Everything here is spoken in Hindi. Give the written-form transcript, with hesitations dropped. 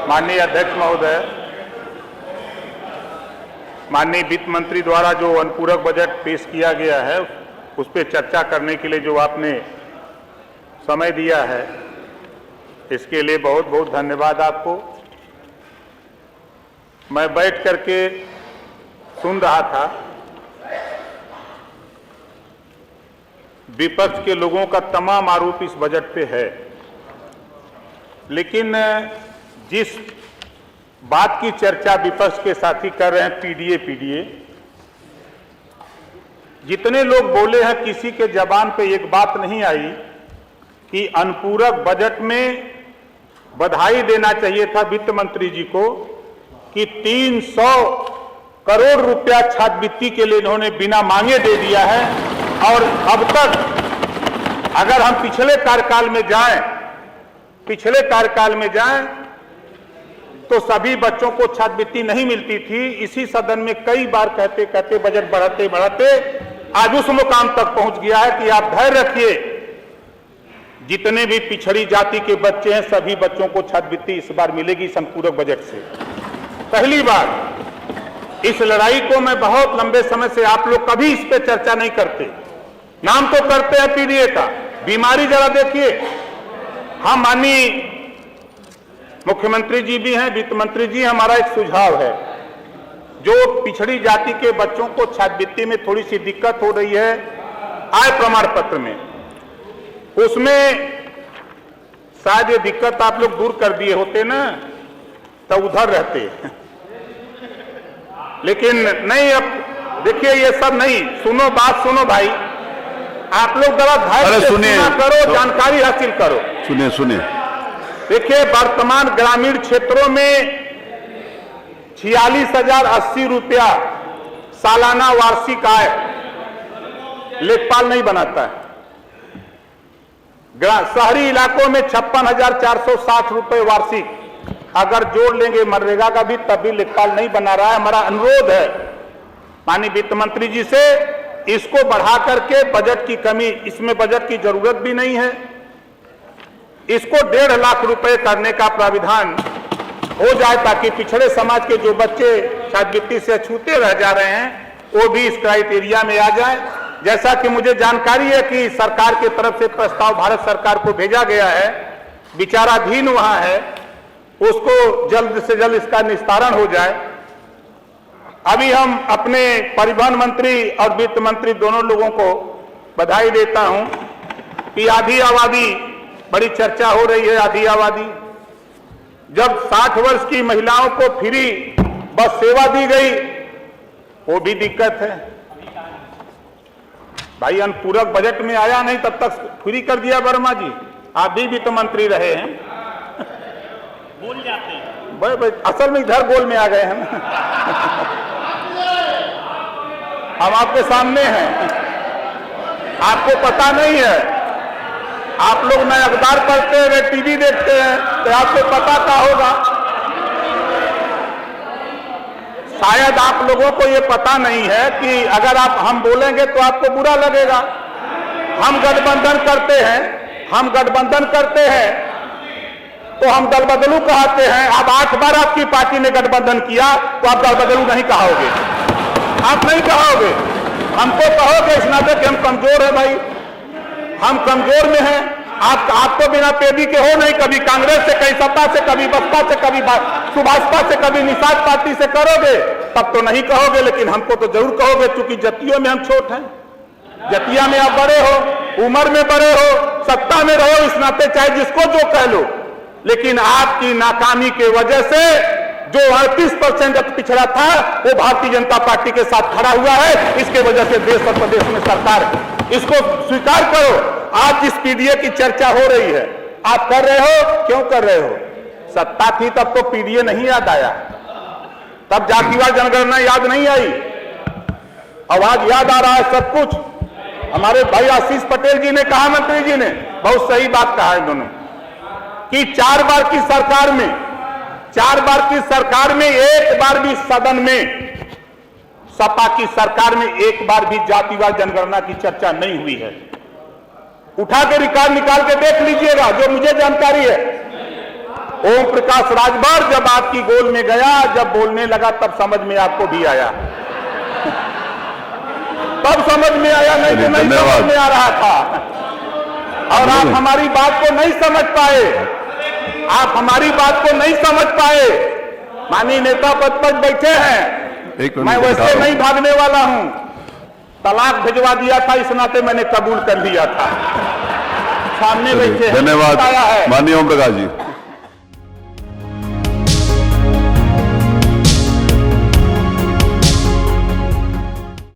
माननीय अध्यक्ष महोदय, माननीय वित्त मंत्री द्वारा जो अनुपूरक बजट पेश किया गया है उस पर चर्चा करने के लिए जो आपने समय दिया है, इसके लिए बहुत बहुत धन्यवाद आपको। मैं बैठ करके सुन रहा था, विपक्ष के लोगों का तमाम आरोप इस बजट पे है, लेकिन जिस बात की चर्चा विपक्ष के साथी कर रहे हैं पीडीए, जितने लोग बोले हैं किसी के जबान पे एक बात नहीं आई कि अनुपूरक बजट में बधाई देना चाहिए था वित्त मंत्री जी को कि 300 करोड़ रुपया छात्रवृत्ति के लिए इन्होंने बिना मांगे दे दिया है। और अब तक अगर हम पिछले कार्यकाल में जाएं तो सभी बच्चों को छात्रवृत्ति नहीं मिलती थी। इसी सदन में कई बार कहते कहते बजट बढ़ाते आज उस मुकाम तक पहुंच गया है कि आप धैर्य रखिए, जितने भी पिछड़ी जाति के बच्चे हैं सभी बच्चों को छात्रवृत्ति इस बार मिलेगी इस अनुपूरक बजट से। पहली बार इस लड़ाई को मैं बहुत लंबे समय से, आप लोग कभी इस पे चर्चा नहीं करते, नाम तो करते हैं पीडीए का, बीमारी जरा देखिए। हम माननीय मुख्यमंत्री जी भी हैं, वित्त मंत्री जी, हमारा एक सुझाव है, जो पिछड़ी जाति के बच्चों को छात्रवृत्ति में थोड़ी सी दिक्कत हो रही है आय प्रमाण पत्र में, उसमें शायद ये दिक्कत आप लोग दूर कर दिए होते ना तो उधर रहते लेकिन नहीं। अब देखिए ये सब नहीं, सुनो बात सुनो भाई, आप लोग जरा धैर्य से सुना करो, जानकारी हासिल करो। सुनिए देखिए वर्तमान ग्रामीण क्षेत्रों में 46,080 रुपया सालाना वार्षिक आय लेखपाल नहीं बनाता है। शहरी इलाकों में 56,460 रुपए वार्षिक, अगर जोड़ लेंगे मनरेगा का भी तब भी लेखपाल नहीं बना रहा है। हमारा अनुरोध है माननीय वित्त मंत्री जी से, इसको बढ़ा करके बजट की कमी, इसमें बजट की जरूरत भी नहीं है, इसको 1.5 लाख रुपए करने का प्राविधान हो जाए ताकि पिछड़े समाज के जो बच्चे छात्रवृत्ति से छूते रह जा रहे हैं वो भी इस क्राइटेरिया में आ जाए। जैसा कि मुझे जानकारी है कि सरकार की तरफ से प्रस्ताव भारत सरकार को भेजा गया है, विचाराधीन वहां है, उसको जल्द से जल्द इसका निस्तारण हो जाए। अभी हम अपने परिवहन मंत्री और वित्त मंत्री दोनों लोगों को बधाई देता हूं कि आधी आबादी, बड़ी चर्चा हो रही है आधी आबादी, जब 60 वर्ष की महिलाओं को फ्री बस सेवा दी गई वो भी दिक्कत है भाई। अनुपूरक बजट में आया नहीं तब तक फ्री कर दिया वर्मा जी, आप भी वित्त मंत्री रहे हैं, बोल जाते हैं असल में इधर गोल में आ गए हैं हम आपके सामने हैं, आपको पता नहीं है, आप लोग नए अखबार पढ़ते हैं, टीवी देखते हैं तो आपको पता क्या होगा। शायद आप लोगों को ये पता नहीं है कि अगर हम बोलेंगे तो आपको बुरा लगेगा। हम गठबंधन करते हैं तो हम दल बदलू कहते हैं। अब 8 बार आपकी पार्टी ने गठबंधन किया तो आप दल बदलू नहीं कहोगे, आप नहीं कहोगे, हमको कहोगे इस नाते कि हम कमजोर है भाई, हम कमजोर में हैं। आपको बिना पेदी के हो नहीं, कभी कांग्रेस से, कभी सपा से, कभी बसपा से, कभी सुभाषपा से, कभी निषाद पार्टी से करोगे तब तो नहीं कहोगे, लेकिन हमको तो जरूर कहोगे, क्योंकि जतियों में हम छोट हैं, जतिया में आप बड़े हो, उम्र में बड़े हो, सत्ता में रहो, इस नाते चाहे जिसको जो कह लो, लेकिन आपकी नाकामी के वजह से जो 38% पिछड़ा था वो भारतीय जनता पार्टी के साथ खड़ा हुआ है। इसके वजह से देश और प्रदेश में सरकार, इसको स्वीकार करो। आज जिस पीडीए की चर्चा हो रही है आप कर रहे हो, क्यों कर रहे हो? सत्ता थी तब तो पीडीए नहीं याद आया, तब जातिवार जनगणना याद नहीं आई, अब आज याद आ रहा है सब कुछ। हमारे भाई आशीष पटेल जी ने कहा, मंत्री जी ने बहुत सही बात कहा है दोनों कि 4 बार की सरकार में एक बार भी सदन में, सपा की सरकार में एक बार भी जातिवार जनगणना की चर्चा नहीं हुई है। उठा के रिकॉर्ड निकाल के देख लीजिएगा, जो मुझे जानकारी है। ओम प्रकाश राजभर जब आपकी गोल में गया, जब बोलने लगा, तब समझ में आपको भी आया, तब समझ में आया, नहीं तो नहीं समझ में आ रहा था। और आप हमारी बात को नहीं समझ पाए, आप हमारी बात को नहीं समझ पाए। माननीय नेता पद पर बैठे हैं, मैं वैसे नहीं भागने वाला हूं। तलाक भिजवा दिया था, इस नाते मैंने कबूल कर लिया था। सामने बैठे हैं, धन्यवाद माननीय ओम प्रकाश जी।